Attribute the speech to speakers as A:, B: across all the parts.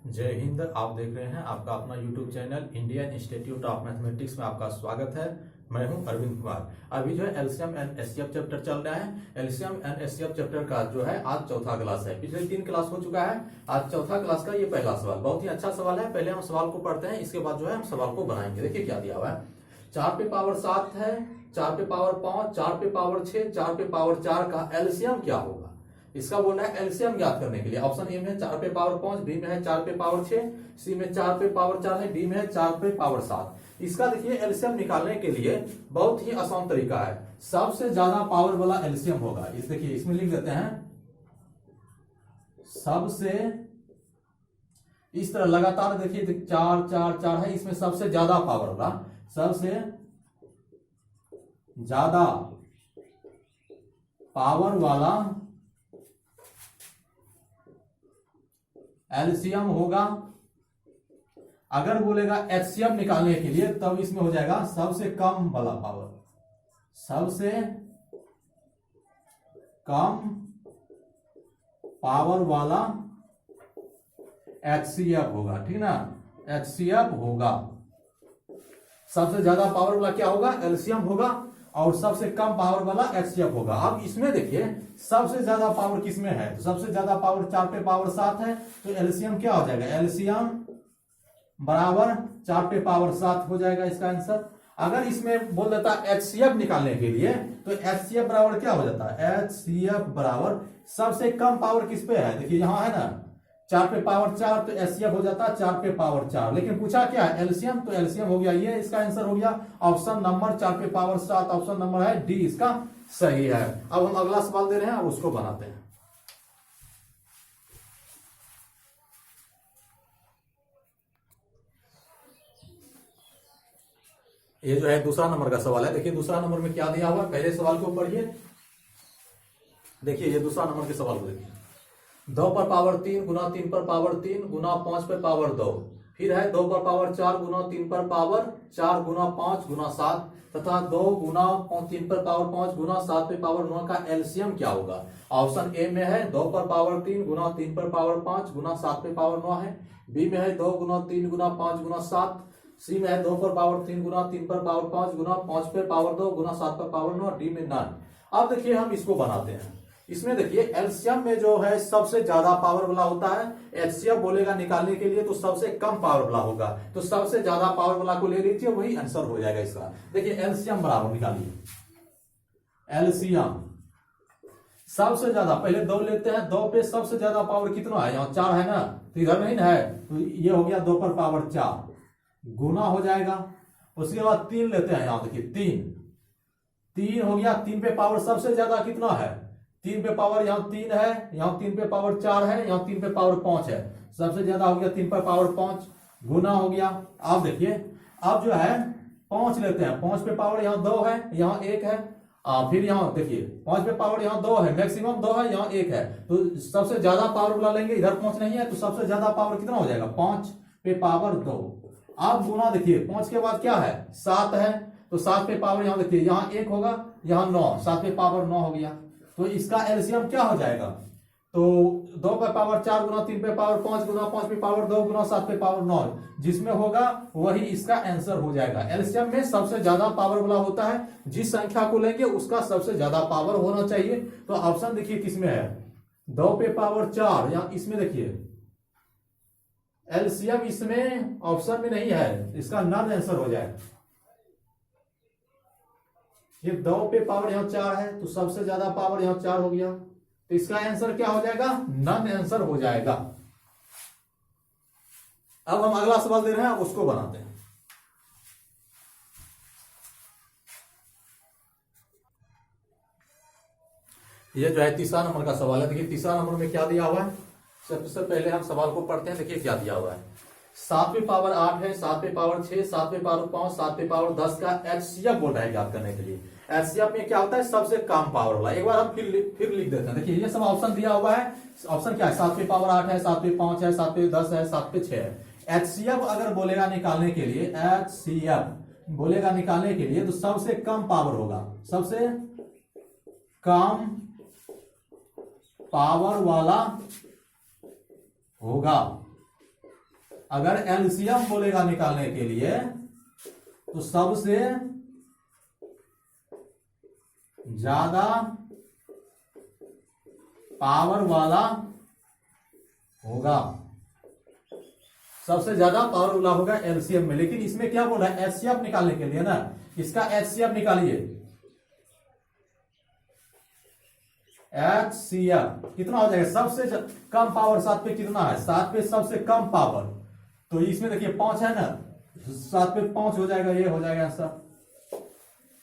A: जय हिंद। आप देख रहे हैं आपका अपना YouTube channel Indian institute of mathematics में आपका स्वागत है। मैं हूं अरविंद कुमार। अभी जो है एलसीएम एंड एचसीएफ चैप्टर चल रहा है। एलसीएम एंड एचसीएफ चैप्टर का जो है आज चौथा क्लास है। पिछले 3 क्लास हो चुका है, आज चौथा क्लास का ये पहला सवाल। बहुत ही अच्छा सवाल है। पहले हम सवाल को पढ़ते हैं, इसके बाद जो है हम सवाल को बनाएंगे। देखिए क्या दिया हुआ है। 4 पे पावर 7 है, 4 पे पावर 5, 4 पे पावर 6, 4 पे पावर 4 का एलसीएम क्या होगा। इसका बोलना है एलसीएम ज्ञात करने के लिए। ऑप्शन ए में 4 पे पावर 5, बी में है 4 पे पावर 6, सी में 4 पे पावर 4 है, डी में है 4 पे पावर 7। इसका देखिए एलसीएम निकालने के लिए बहुत ही आसान तरीका है। सबसे ज्यादा पावर वाला एलसीएम होगा। इस देखिए इसमें लिख देते हैं सबसे, इस तरह लगातार देखिए 4 4 4 है, इसमें सबसे ज्यादा पावर वाला, सबसे ज्यादा पावर वाला एलसीएम होगा। अगर बोलेगा एचसीएफ निकालने के लिए तब इसमें हो जाएगा सबसे कम वाला पावर, सबसे कम पावर वाला एचसीएफ होगा, ठीक ना। एचसीएफ होगा, सबसे ज्यादा पावर वाला क्या होगा, एलसीएम होगा, और सबसे कम पावर वाला एचसीएफ होगा। अब इसमें देखिए सबसे ज्यादा पावर किसमें है, तो सबसे ज्यादा पावर 4 पे पावर 7 है, तो एलसीएम क्या हो जाएगा, एलसीएम बराबर 4 पे पावर 7 हो जाएगा इसका आंसर। अगर इसमें बोल देता एचसीएफ निकालने के लिए तो एचसीएफ बराबर क्या हो जाता है, एचसीएफ बराबर सबसे कम पावर किस पे है, देखिए यहां है ना 4 पे पावर 4, तो एचसीएफ हो जाता है 4 पे पावर 4। लेकिन पूछा क्या है, एलसीएम, तो एलसीएम हो गया, ये इसका आंसर हो गया ऑप्शन नंबर 4 पे पावर 7। ऑप्शन नंबर है डी इसका सही है। अब हम अगला सवाल दे रहे हैं, अब उसको बनाते हैं। ये जो है दूसरा नंबर का सवाल है। देखिए दूसरा नंबर में क्या दिया हुआ है, पहले सवाल को पढ़िए। देखिए ये दूसरा नंबर के सवाल को देखिए। 2 पर पावर 3 गुना 3 पर पावर 3 गुना 5 पर पावर 2, फिर है 2 पर पावर 4 गुना 3 पर पावर 4 गुना 5 गुना 7, तथा 2 गुना 3 पर पावर 5 गुना 7 पे पावर 9 का एलसीएम क्या होगा। ऑप्शन ए में है 2 पर पावर 3 गुना 3 पर पावर 5 गुना 7 पे पावर 9 है, बी में है 2 गुना 3 गुना 5 गुना 7, सी में है 2 पर पावर 3 गुना 3 पर पावर 5 गुना 5 पे पावर 2 गुना 7 पर पावर 9, डी में नन। अब देखिए हम इसको बनाते हैं। इसमें देखिए एलसीएम में जो है सबसे ज्यादा पावर वाला होता है, एचसीएफ बोलेगा निकालने के लिए तो सबसे कम पावर वाला होगा, तो सबसे ज्यादा पावर वाला को ले लीजिए, वही आंसर हो जाएगा इसका। देखिए एलसीएम बराबर निकालिए, एलसीएम सबसे ज्यादा, पहले 2 लेते हैं, 2 पे सबसे ज्यादा पावर कितना है, यहाँ 4 है ना, तो इधर नहीं ना है, तो ये हो गया 2 पर पावर 4 गुना हो जाएगा। उसके बाद 3 लेते हैं, यहाँ देखिए 3 हो गया, 3 पे पावर सबसे ज्यादा कितना है, 3 पे पावर यहाँ 3 है, यहाँ 3 पे पावर 4 है, यहाँ 3 पे पावर 5 है, सबसे ज्यादा हो गया 3 पे पावर 5 गुना हो गया। अब देखिए अब जो है 5 लेते हैं, 5 पे पावर यहाँ 2 है, यहाँ 1 है, फिर यहाँ देखिए 5 पे पावर यहाँ 2 है, मैक्सिमम 2 है, यहाँ 1 है, तो सबसे ज्यादा पावर वाला लेंगे, इधर 5 नहीं है, तो सबसे ज्यादा पावर कितना हो जाएगा, 5 पे पावर 2। अब गुना देखिए 5 के बाद क्या है, 7 है, तो 7 पे पावर यहाँ देखिए यहाँ 1 होगा, यहाँ 9, 7 पे पावर 9 हो गया, तो इसका एलसीएम क्या हो जाएगा, तो 2 पे पावर 4 गुना 3 पे पावर 5 गुना 5 पे पावर 2 गुना 7 पे पावर 9, जिसमें होगा वही इसका आंसर हो जाएगा। एलसीएम में सबसे ज्यादा पावर वाला होता है, जिस संख्या को लेंगे उसका सबसे ज्यादा पावर होना चाहिए। तो ऑप्शन देखिए किसमें है, 2 पे पावर 4, या इसमें देखिए एलसीएम इसमें ऑप्शन में नहीं है, इसका नन आंसर हो जाएगा। ये 2 पे पावर यहाँ 4 है, तो सबसे ज्यादा पावर यहाँ 4 हो गया, तो इसका आंसर क्या हो जाएगा, नन आंसर हो जाएगा। अब हम अगला सवाल दे रहे हैं, अब उसको बनाते हैं। ये जो है तीसरा नंबर का सवाल है। देखिए तीसरा नंबर में क्या दिया हुआ है, सबसे पहले हम सवाल को पढ़ते हैं। देखिए क्या दिया हुआ है, 7 पे पावर 8 है, 7 पे पावर 6, 7 पे पावर 5, 7 पे पावर 10 का एचसीएफ बोल रहा है ज्ञात करने के लिए। एचसीएफ में क्या होता है, सबसे कम पावर वाला। एक बार हम फिर लिख देते हैं। देखिए ये सब ऑप्शन दिया हुआ है। ऑप्शन क्या है, 7 पे पावर 8 है, 7 पे 5 है, 7 पे 10 है, 7 पे 6 है। एचसीएफ अगर बोलेगा निकालने के लिए, एचसीएफ बोलेगा निकालने के लिए, तो सबसे कम पावर होगा, सबसे कम पावर वाला होगा। अगर एलसीएम बोलेगा निकालने के लिए तो सबसे ज्यादा पावर वाला होगा, सबसे ज्यादा पावर वाला होगा एलसीएम में। लेकिन इसमें क्या बोल रहा है, एचसीएफ निकालने के लिए ना, इसका एचसीएफ निकालिए। एचसीएफ कितना हो जाएगा, सबसे कम पावर 7 पे कितना है, 7 पे सबसे कम पावर, तो इसमें देखिए 5 है ना, 7 पे 5 हो जाएगा, ये हो जाएगा आंसर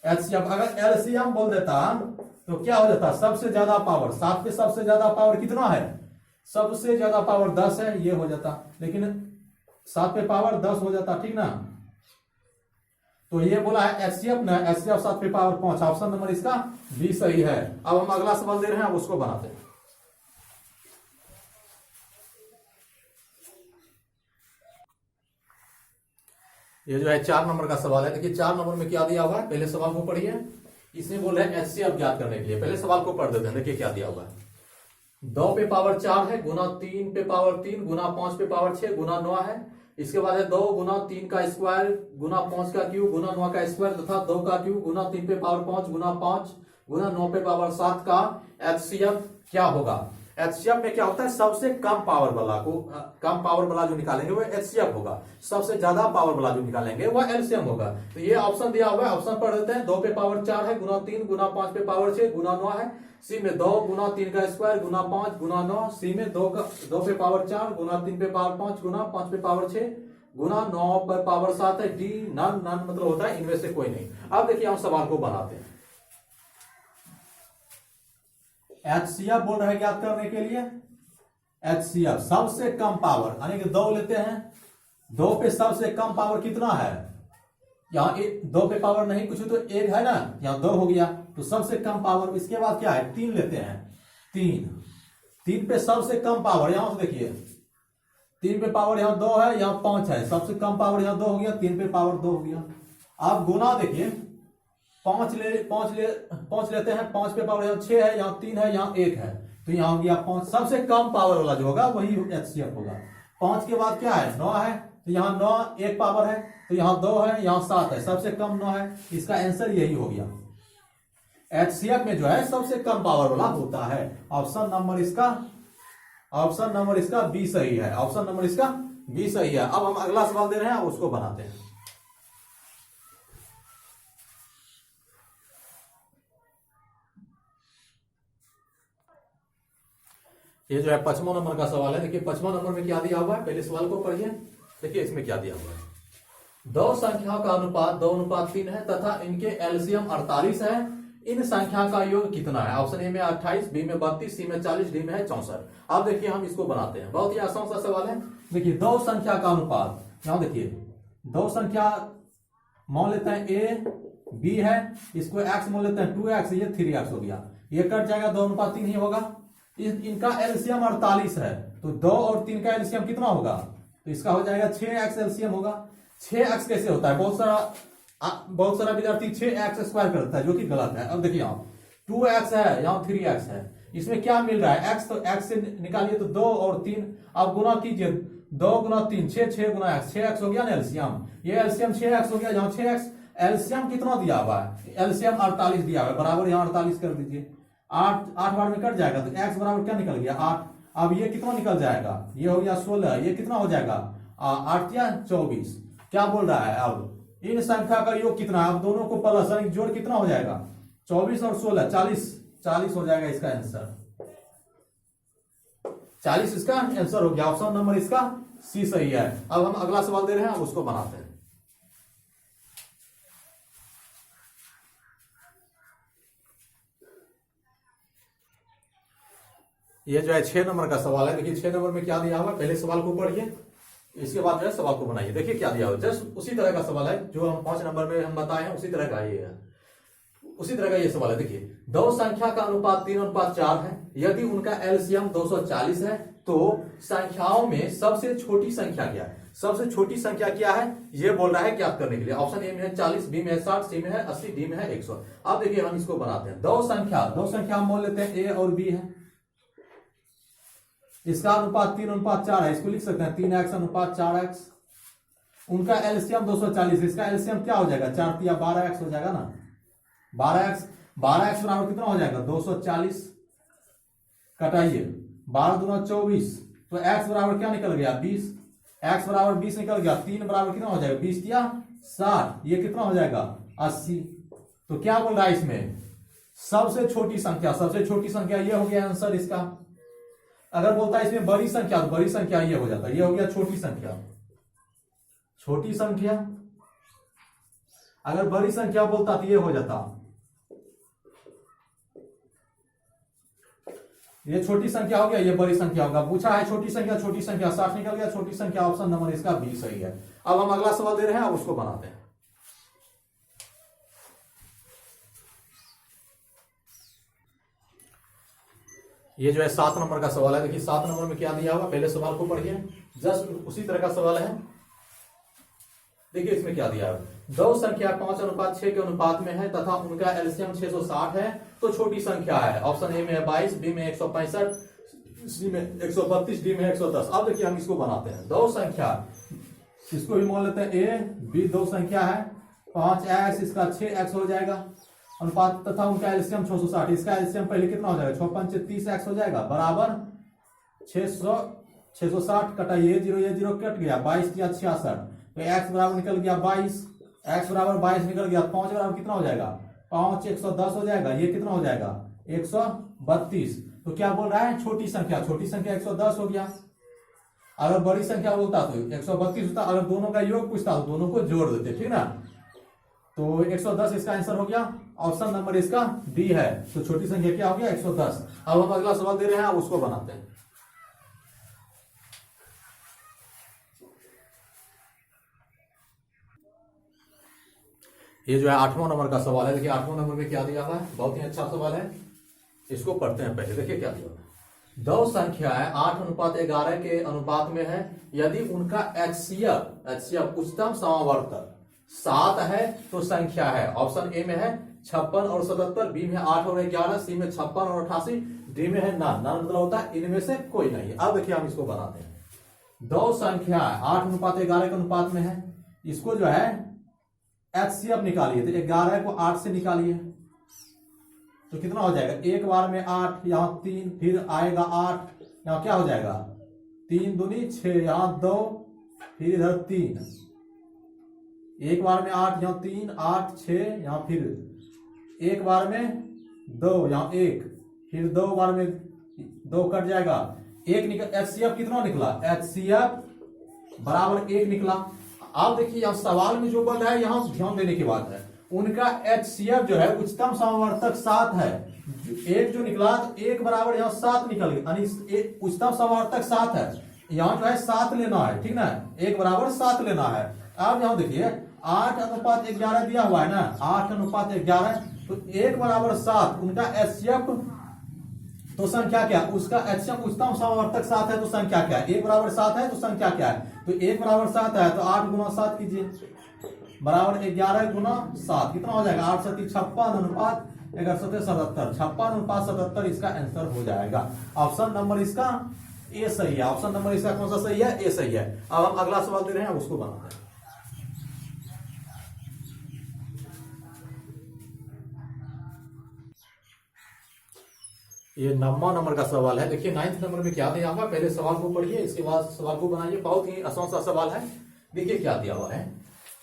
A: एचसीएफ। अगर एलसीएम बोल देता तो क्या हो जाता, सबसे ज्यादा पावर, 7 पे सबसे ज्यादा पावर कितना है, सबसे ज्यादा पावर 10 है, ये हो जाता। लेकिन 7 पे पावर 10 हो जाता, ठीक ना। तो ये बोला है एचसीएफ ना, एचसीएफ 7 पे पावर 5, ऑप्शन नंबर इसका बी सही है। अब हम अगला सवाल दे रहे हैं, अब उसको बनाते हैं। ये जो है 4 नंबर का सवाल है। देखिए 4 नंबर में क्या दिया हुआ है, पहले सवाल को पढ़िए। इसमें बोल रहे हैं एचसीएफ ज्ञात करने के लिए, पहले सवाल को पढ़ देते हैं। देखिए क्या दिया हुआ है, 2 पे पावर 4 है, गुना 3 पे पावर 3, गुना 5 पे पावर 6, गुना 9 है। इसके बाद है 2 गुना 3 का स्क्वायर, गुना 5 का क्यूब, गुना 9 का स्क्वायर, तथा 2 का क्यूब, गुना 3 पे पावर 5, गुना 5, गुना 9 पे पावर 7 का एचसीएफ क्या होगा। एचसीएफ में क्या होता है, सबसे कम पावर वाला को, कम पावर वाला जो निकालेंगे वो एचसीएफ होगा, सबसे ज्यादा पावर वाला जो निकालेंगे वो एलसीएम होगा। तो ये ऑप्शन दिया हुआ है, ऑप्शन पढ़ देते हैं। 2 पे पावर 4 है, गुना 3, गुना 5 पे पावर 6, गुना 9 है। सी में 2 गुना 3 का स्क्वायर, गुना 5, गुना 9। सी में 2 पे पावर 4, गुना 3 पे पावर 5, गुना 5 पे पावर 6, गुना 9 पे पावर 7 है। डी नन, नन मतलब होता है इनमें से कोई नहीं। अब देखिए हम सवाल को बनाते हैं। एचसीएफ बोल रहे हैं ज्ञात करने के लिए, एचसीएफ सबसे कम पावर, यानी कि 2 लेते हैं, 2 पे सबसे कम पावर कितना है, यहां 2 पे पावर नहीं कुछ तो 1 है ना, यहां 2 हो गया, तो सबसे कम पावर। इसके बाद क्या है, 3 लेते हैं, 3 पे सबसे कम पावर, यहां से देखिए 3 पे पावर यहां 2 है, यहां 5 है, सबसे कम पावर यहां 2 हो गया, 3 पे पावर 2 हो गया। आप गुना देखिए, 5 लेते हैं, 5 पे पावर यहां 6 है, यहां 3 है, यहां 1 है, तो यहां हो गया 5। सबसे कम पावर वाला जो होगा वही एचसीएफ होगा। 5 के बाद क्या है, 9 है, तो यहां 9 1 पावर है, तो यहां 2 है, यहां 7 है, सबसे कम 9 है। इसका आंसर यही हो गया, एचसीएफ में जो है सबसे कम पावर वाला होता है। ऑप्शन नंबर इसका बी सही है, ऑप्शन नंबर इसका बी सही है। अब हम अगला सवाल दे रहे हैं, उसको बनाते हैं। ये जो है 55 नंबर का सवाल है। देखिए 55 नंबर में क्या दिया हुआ है, पहले सवाल को पढ़िए। देखिए इसमें क्या दिया हुआ है, 2 संख्याओं का अनुपात 2:3 है तथा इनके एलसीएम 48 है। इन संख्या का योग कितना है। ऑप्शन ए में 28, बी में 32, सी में 40, डी में है 64। अब देखिए हम इसको बनाते हैं, बहुत ही आसान सा सवाल है। देखिए 2 संख्या का अनुपात, यहां देखिए 2 संख्या मान लेते हैं ए बी है, इसको एक्स मान लेते हैं 2x, ये 3x हो गया, ये कट जाएगा, 2:3 ही होगा। इनका एलसीएम 48 है, तो 2 और 3 का एलसीएम कितना होगा, तो इसका हो जाएगा 6x एलसीएम होगा। 6x कैसे होता है, बहुत सारा विद्यार्थी 6x स्क्वायर करता है, जो कि गलत है। अब देखिए यहाँ 2x है, यहाँ 3x है, इसमें क्या मिल रहा है x, तो x से निकालिए तो 2 और 3, अब गुना कीजिए, 2 गुना 3 6, 6 गुना x, 6x हो गया ना एलसीएम, ये एलसीएम 6x हो गया। यहाँ 6x एलसीएम कितना दिया हुआ है, एलसीएम 48 दिया हुआ है, बराबर यहाँ 48 कर दीजिए, 8 बार में कट जाएगा, तो x बराबर क्या निकल गया 8। अब ये कितना निकल जाएगा, ये हो गया 16, ये कितना हो जाएगा 8 या 24। क्या बोल रहा है, अब इन संख्या का योग कितना है, अब दोनों को प्लस यानी जोड़ कितना हो जाएगा, 24 और 16 40 हो जाएगा इसका आंसर, 40 इसका आंसर हो गया। ऑप्शन नंबर इसका सी सही है। अब हम अगला सवाल दे रहे हैं, उसको बनाते हैं। ये जो है 6 नंबर का सवाल है। देखिए 6 नंबर में क्या दिया हुआ है, पहले सवाल को पढ़िए, इसके बाद जो है सवाल को बनाइए। देखिए क्या दिया हुआ है, जस्ट उसी तरह का सवाल है जो हम 5 नंबर में हम बताए हैं, उसी तरह का ये है, उसी तरह का ये सवाल है। देखिए 2 संख्या का अनुपात 3:4 है, यदि उनका एलसीएम 240 है तो संख्याओं में सबसे छोटी संख्या क्या है। सबसे छोटी संख्या क्या है, ये बोल रहा है ज्ञात करने के लिए। ऑप्शन ए में है 40, बी में है 60, सी में है 80, डी में है 100। अब देखिए हम इसको बनाते हैं। 2 संख्या मान लेते हैं ए और बी है, इसका अनुपात 3:4 है, इसको लिख सकते हैं 3x अनुपात 4x। उनका एलसीएम 240, इसका एलसीएम क्या हो जाएगा, 4 या 12x हो जाएगा ना। 12x बराबर कितना हो जाएगा 240, कटाइए 12 दूना 24, तो x बराबर क्या निकल गया 20, x बराबर 20 निकल गया। 3 बराबर कितना हो जाएगा 20 या 60, ये कितना हो जाएगा 80। तो क्या बोल रहा है इसमें, सबसे छोटी संख्या, सबसे छोटी संख्या ये हो गया आंसर इसका। अगर बोलता है इसमें बड़ी संख्या, तो बड़ी संख्या ये हो जाता है, ये हो गया छोटी संख्या। छोटी संख्या अगर बड़ी संख्या बोलता तो ये हो जाता, ये छोटी संख्या हो गया, ये बड़ी संख्या होगा। पूछा है छोटी संख्या, छोटी संख्या 60 निकल गया, छोटी संख्या ऑप्शन नंबर इसका 20 सही है। अब हम अगला सवाल दे रहे हैं, अब उसको बनाते हैं। ये जो है 7 नंबर का सवाल है। देखिए 7 नंबर में क्या दिया हुआ, पहले सवाल को पढ़िए, जस्ट उसी तरह का सवाल है। देखिए इसमें क्या दिया है, दो संख्या 5:6 के अनुपात में है तथा उनका एलसीएम 660 है, तो छोटी संख्या है। ऑप्शन ए में है 22, बी में 165, सी में 132, डी में 110। अब देखिए हम इसको बनाते हैं, दो संख्या, इसको भी मान लेते हैं ए बी, दो संख्या है 5x, इसका 6x हो जाएगा अनुपात, तथा उनका एलसीएम 660, इसका एलसीएम पहले कितना हो जाएगा 6 × 30x हो जाएगा, बराबर 660 कटा ये 0 कट गया, 22 या 66, तो x बराबर निकल गया 22, x बराबर 22 निकल गया, 5 बराबर कितना हो जाएगा 5 110 हो जाएगा, ये कितना हो जाएगा 132। तो क्या बोल रहा है, छोटी संख्या 110 हो गया। अगर बड़ी संख्या बोलता तो 132 होता, अगर दोनों का योग पूछता तो दोनों को जोड़ देते, ठीक ना। तो 110 इसका आंसर हो गया, ऑप्शन नंबर इसका डी है। तो छोटी संख्या क्या हो गया 110। अब हम अगला सवाल दे रहे हैं, अब उसको बनाते हैं। ये जो है 8वां नंबर का सवाल है। देखिए 8वां नंबर में क्या दिया हुआ है, बहुत ही अच्छा सवाल है, इसको पढ़ते हैं पहले। देखिए क्या दिया हुआ है, दो संख्याएं 8:11 के अनुपात में है, यदि उनका एचसीएफ उच्चतम समावर्तक 7 है तो संख्या है। ऑप्शन ए में है 56 और 77, बी में 8 और 11, सी में 56 और 88, डी में है नन मतलब होता है इनमें से कोई नहीं है। अब देखिए हम इसको बनाते हैं, दो संख्या 8:11 के अनुपात में है, इसको जो है एचसीएफ निकालिए, तो 11 को 8 से निकालिए तो कितना हो जाएगा, एक बार में 8, यहां 3, फिर आएगा 8, यहां क्या हो जाएगा 3 दूनी 6, यहां 2, फिर इधर 3, एक बार में 8, यहां 3, 8 6, यहां फिर एक बार में 2, यहां 1, फिर 2 बार में 2 कट जाएगा, एक निकल, एचसीएफ कितना निकला, एचसीएफ बराबर 1 निकला। अब देखिए यहाँ सवाल में जो बल है, यहाँ ध्यान देने की बात है, उनका एचसीएफ जो है उच्चतम समावर्तक 7 है, एक जो निकला तो एक बराबर यहाँ 7 निकल गया, यानी उच्चतम समावर्तक 7 है, यहाँ जो है 7 लेना है, ठीक ना, एक बराबर 7 लेना है। अब यहाँ देखिए 8:11 दिया हुआ है ना, 8:11, तो एक बराबर 7, उनका एचसीएफ तो संख्या क्या, उसका एचसीएफ उच्चतम समावर्तक 7 है तो संख्या क्या है, एक बराबर 7 है तो संख्या क्या है, तो एक बराबर 7 है तो 8 × 7 कीजिए, बराबर 11 × 7 कितना हो जाएगा 8 7 56 अनुपात 11 7 77, 56 अनुपात 77 इसका आंसर हो जाएगा। ऑप्शन नंबर इसका ए सही है, ऑप्शन नंबर इसका कौन सा सही है, ए सही है। अब हम अगला सवाल दे रहे हैं, उसको बनाते हैं। ये 9वां नंबर का सवाल है। देखिए 9th नंबर में क्या दिया हुआ, पहले सवाल को पढ़िए, इसके बाद सवाल को बनाइए, बहुत ही आसान सा सवाल है। देखिए क्या दिया हुआ है,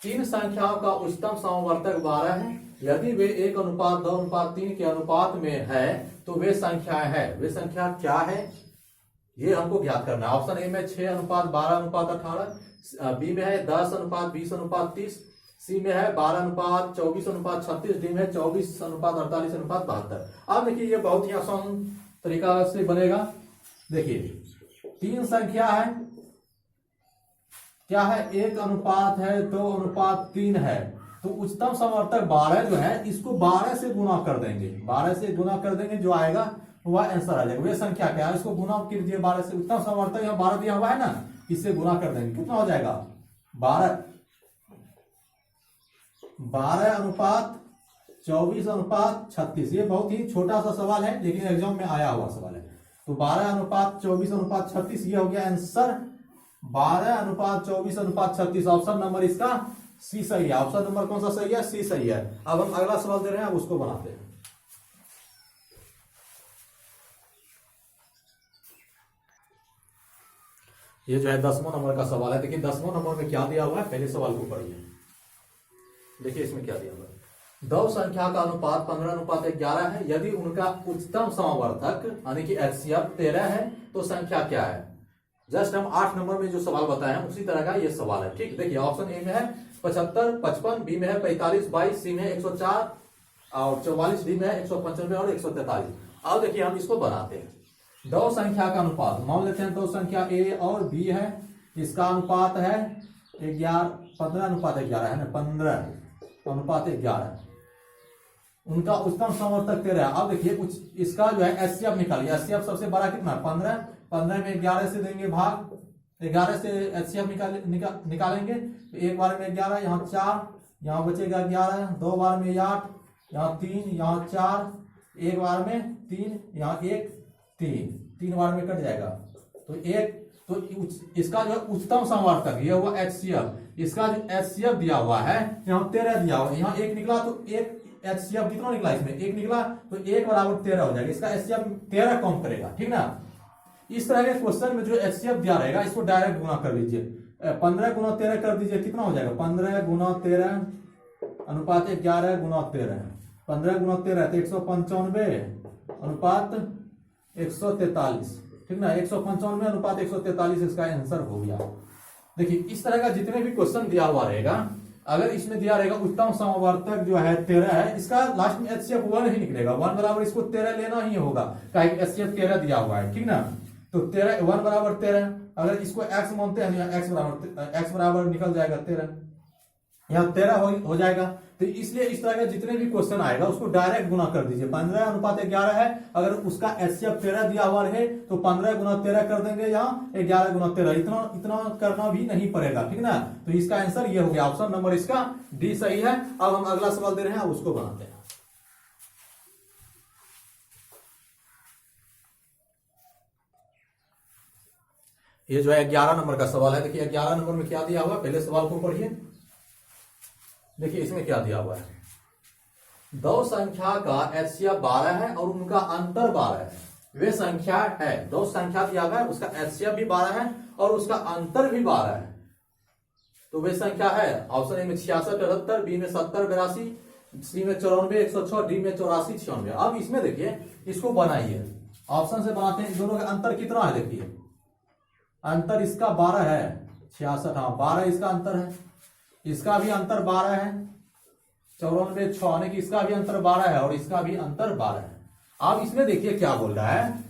A: तीन संख्याओं का उच्चतम समवर्तक 12 है, यदि वे 1:2:3 के अनुपात में है तो वे संख्याएं है, वे संख्या क्या है ये हमको ज्ञात करना है। ऑप्शन ए में 6:12:18, बी में है 10:20:30, सी में है 12:24:36, डी में है 24:48:72। अब देखिए ये बहुत ही आसान तरीका से बनेगा। देखिए तीन संख्या है, क्या है 1:2:3 है, तो उच्चतम समवर्तक 12 जो है इसको 12 से गुना कर देंगे, 12 से गुना कर देंगे, जो आएगा वह आंसर आ जाएगा। वे संख्या क्या है, इसको गुना कीजिए 12 से, उच्चतम समवर्तक यहाँ 12 दिया हुआ है ना, इससे गुना कर देंगे, कितना हो जाएगा 12:24:36। ये बहुत ही छोटा सा सवाल है लेकिन एग्जाम में आया हुआ सवाल है। तो 12:24:36 ये हो गया आंसर। 12:24:36 ऑप्शन नंबर इसका सी सही है। ऑप्शन नंबर कौन सा सही है? सी सही है। अब हम अगला सवाल दे रहे हैं, अब उसको बनाते हैं। ये जो है 10वां नंबर का सवाल है। देखिए 10वां नंबर में क्या दिया हुआ है, पहले सवाल को पढ़िए। देखिए इसमें क्या दिया हुआ है। दो संख्या का अनुपात 15:11 है। यदि उनका उच्चतम समवर्तक यानी कि एचसीएफ 13 है तो संख्या क्या है? जस्ट हम 8 नंबर में जो सवाल बताए हैं उसी तरह का ये सवाल है। ठीक, देखिए ऑप्शन ए में है 75, 55, बी में है 45, 22, सी में है 104 और 44, डी में है 195 और 143। अब देखिए हम इसको बनाते हैं। दो संख्या का अनुपात मान लेते हैं, दो संख्या ए और बी है, इसका अनुपात है 15:11 है ना, 15:11। उनका उच्चतम समवर्तक 13 है। अब देखिए इसका जो है एचसीएफ निकालिए। एचसीएफ सबसे बड़ा कितना है? 15। 15 में 11 से देंगे भाग, 11 से एचसीएफ निकालेंगे तो एक बार में 11, यहाँ 4, यहाँ बचेगा 11, दो बार में 8, यहाँ 3, यहाँ 4, एक बार में 3, यहाँ 1, 3 बार में कट जाएगा तो 1। तो इसका जो उच्चतम समवर्तक ये हुआ एचसीएफ। इसका जो एचसीएफ दिया हुआ है यहाँ 13 दिया हुआ है, यहाँ 1 निकला तो 1 एचसीएफ कितना निकला? इसमें 1 निकला तो 1 बराबर 13 हो जाएगा। इसका एचसीएफ 13 कम करेगा। ठीक ना। इस तरह के क्वेश्चन में जो एचसीएफ दिया रहेगा इसको डायरेक्ट गुना कर लीजिए। 15 गुना 13 कर दीजिए, कितना हो जाएगा? 15 गुना 13 अनुपात 11 गुना 13। 15 गुना 13 तो 195 अनुपात 143। ठीक ना, 195 अनुपात 143 इसका आंसर हो गया। देखिए इस तरह का जितने भी क्वेश्चन दिया हुआ रहेगा, अगर इसमें दिया रहेगा उत्तम समवर्तक जो है 13 है, इसका लास्ट में एचसीएफ 1 ही निकलेगा। 1 बराबर इसको 13 लेना ही होगा, एचसीएफ 13 दिया हुआ है। ठीक ना, तो 13 1 बराबर 13। अगर इसको x मानते हैं, x बराबर निकल जाएगा 13, यहाँ 13 हो जाएगा। तो इसलिए इस तरह के जितने भी क्वेश्चन आएगा उसको डायरेक्ट गुना कर दीजिए। 15:11 है, अगर उसका एचसीएफ 13 दिया हुआ है तो 15 गुना 13 कर देंगे, यहाँ 11 गुना 13। इतना करना भी नहीं पड़ेगा। ठीक ना, तो इसका आंसर ये हो गया। ऑप्शन नंबर इसका डी सही है। अब हम अगला सवाल दे रहे हैं, अब उसको बनाते हैं। ये जो है 11 नंबर का सवाल है। देखिए 11 नंबर में क्या दिया हुआ, पहले सवाल को पढ़िए। देखिए इसमें क्या दिया हुआ है। दो संख्या का एचसीएफ 12 है और उनका अंतर 12 है। वे संख्या है, दो संख्या दिया हुआ है, उसका एचसीएफ भी 12 है और उसका अंतर भी 12 है। तो वे संख्या है ऑप्शन ए में 66, 78, बी में 70, 82, सी में 94, 106, डी में 84, 96। अब इसमें देखिए इसको बनाइए, ऑप्शन से बनाते हैं। दोनों का अंतर कितना है? देखिए अंतर इसका 12 है, 66, हाँ 12 इसका अंतर है, इसका भी अंतर 12 है, 94, 6 यानी कि इसका भी अंतर 12 है और इसका भी अंतर 12 है। अब इसमें देखिए क्या बोल रहा है,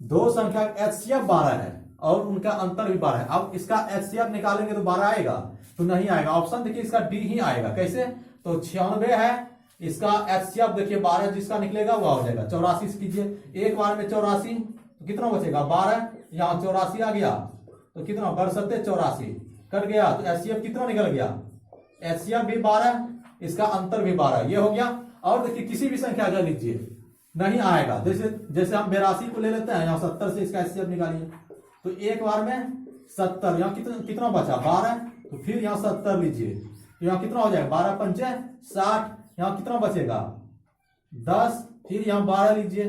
A: दो संख्या एचसीएफ 12 है और उनका अंतर भी 12 है। अब इसका एचसीएफ निकालेंगे तो 12 आएगा? तो नहीं आएगा। ऑप्शन देखिए इसका डी ही आएगा। कैसे? तो 96 है, इसका एचसीएफ देखिए 12 जिसका निकलेगा वह हो जाएगा। 84 कीजिए, एक बार में 84 तो कितना बचेगा? 12, यहाँ 84 आ गया तो कितना? 84 कट गया तो एचसीएफ कितना निकल गया? एचसीएफ भी 12, इसका अंतर भी 12, ये हो गया। और देखिए किसी भी संख्या का लीजिए नहीं आएगा। जैसे हम 82 को ले लेते हैं, यहाँ 70 से इसका एचसीएफ निकालिए तो एक बार में 70, यहाँ कितना बचा? 12, तो फिर यहाँ 70 लीजिए तो यहाँ कितना हो जाएगा? 12 पंचे 60, यहाँ कितना बचेगा? 10, फिर यहाँ 12 लीजिए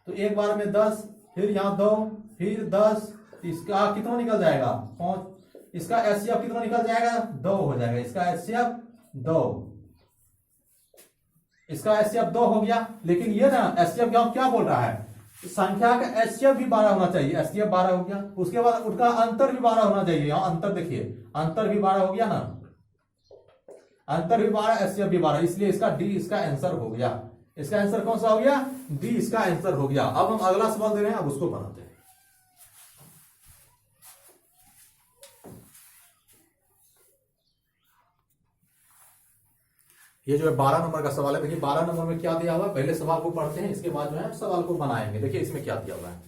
A: तो एक बार में 10, फिर यहाँ 2, फिर 10, इसका कितना निकल जाएगा? 5। इसका एचसीएफ कितना निकल जाएगा? 2 हो जाएगा। इसका एचसीएफ 2, इसका एचसीएफ 2 हो गया। लेकिन ये ना एचसीएफ क्या बोल रहा है, संख्या का एचसीएफ भी 12 होना चाहिए। एचसीएफ 12 हो गया, उसके बाद उनका अंतर भी 12 होना चाहिए। यहाँ अंतर देखिए, अंतर भी 12 हो गया ना, अंतर भी 12, एचसीएफ भी 12, इसलिए इसका डी इसका आंसर हो गया। इसका आंसर कौन सा हो गया? डी इसका आंसर हो गया। अब हम अगला सवाल दे रहे हैं, अब उसको बनाते हैं। ये जो है 12 नंबर का सवाल है। देखिए 12 नंबर में क्या दिया हुआ है, पहले सवाल को पढ़ते हैं, इसके बाद जो है सवाल को बनाएंगे। देखिए इसमें क्या दिया हुआ है।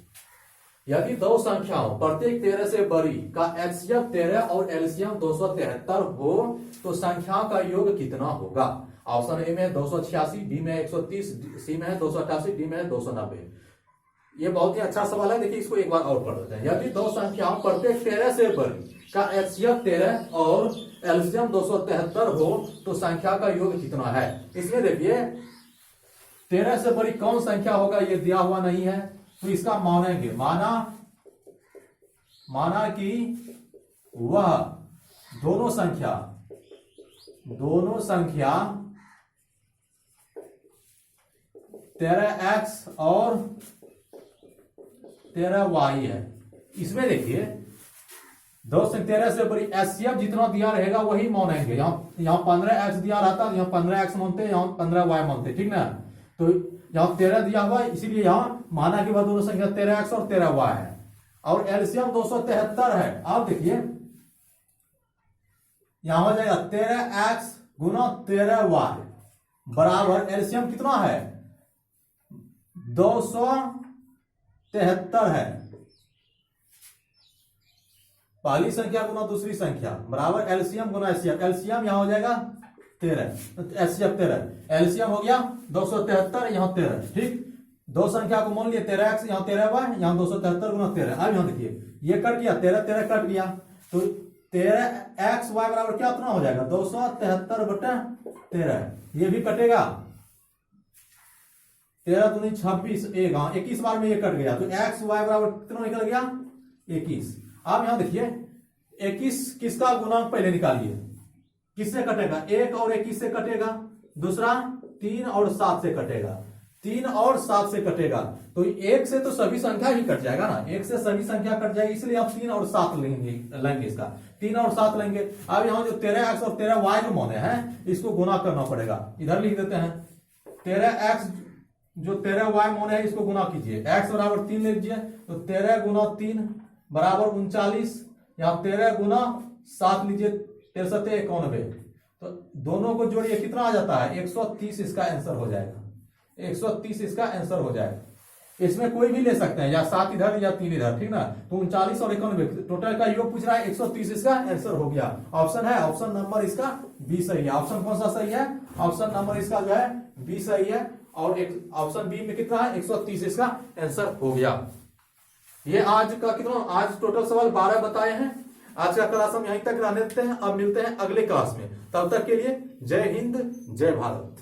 A: यदि दो संख्याओं प्रत्येक 13 से बड़ी का एचसीएफ 13 और एलसीएम 273 हो तो संख्याओं का योग कितना होगा? ऑप्शन ए में 286, बी में 130, सी में है 288, डी में है 290। ये बहुत ही अच्छा सवाल है। देखिए इसको एक बार और पढ़ लेते हैं। यदि दो संख्याओं प्रत्येक 13 से बड़ी का एचसीएफ 13 और एलसीएम 273 हो तो संख्या का योग कितना है। इसमें देखिए 13 से बड़ी कौन संख्या होगा ये दिया हुआ नहीं है, तो इसका मानेंगे। माना कि वह दोनों संख्या 13x और 13y है। इसमें देखिए 13 से बड़ी एचसीएफ जितना दिया रहेगा वही मानेंगे। यहाँ 15x दिया रहता तो यहाँ 15x मानते, यहाँ 15y मानते, ठीक ना। तो यहाँ 13 दिया हुआ है, इसीलिए यहाँ माना कि वह दोनों संख्या 13x और 13y है। और एलसीएम 273 है। आप देखिए यहां हो जाएगा 13x गुना 13y बराबर एलसीएम कितना है 273 है। पहली संख्या गुना दूसरी संख्या बराबर एलसीएम गुना एचसीएफ। एलसीएम यहां हो जाएगा 13, एचसीएफ 13, एलसीएम हो गया 273, यहां 13, ठीक। दो संख्या को मान लिए 13x, यहाँ 13y, यहाँ 273 गुना 13। अब यहाँ देखिए ये कट गया, 13 कट गया, तो 13xy बराबर क्या उतना हो जाएगा 273/13। ये भी कटेगा, 13 दूनी 26, 21 बार में ये कट गया, तो xy बराबर कितना निकल गया 21। अब यहाँ देखिए 21 किसका गुणांक पहले निकालिए, किससे कटेगा 1 और 21 से कटेगा, दूसरा 3 और 7 से कटेगा, 3 और 7 से कटेगा, तो 1 से तो सभी संख्या ही कट जाएगा ना, 1 से सभी संख्या कट जाएगी, इसलिए आप 3 और 7 लेंगे इसका 3 और 7 लेंगे। अब यहाँ जो 13x और 13y जो माने हैं इसको गुना करना पड़ेगा, इधर लिख देते हैं 13x जो 13y माने है इसको गुना कीजिए, x बराबर 3 लीजिए, तो 13 गुना 3 बराबर 39, यहाँ 13 गुना 7 लीजिए 63 91, तो दोनों को जोड़िए कितना आ जाता है 130, इसका आंसर हो जाएगा 130, इसका आंसर हो जाएगा। इसमें कोई भी ले सकते हैं, या 7 इधर या 3 इधर, ठीक ना। तो 39 और 91 टोटल का योग पूछ रहा है, 130 इसका आंसर हो गया। ऑप्शन है, ऑप्शन नंबर इसका बी सही है। ऑप्शन कौन सा सही है, ऑप्शन नंबर इसका जो है बी सही है, और एक ऑप्शन बी में कितना है 130, इसका आंसर हो गया। ये आज का कितना, आज टोटल सवाल 12 बताए हैं। आज का क्लास हम यहीं तक रहने देते हैं, अब मिलते हैं अगले क्लास में। तब तक के लिए जय हिंद, जय भारत।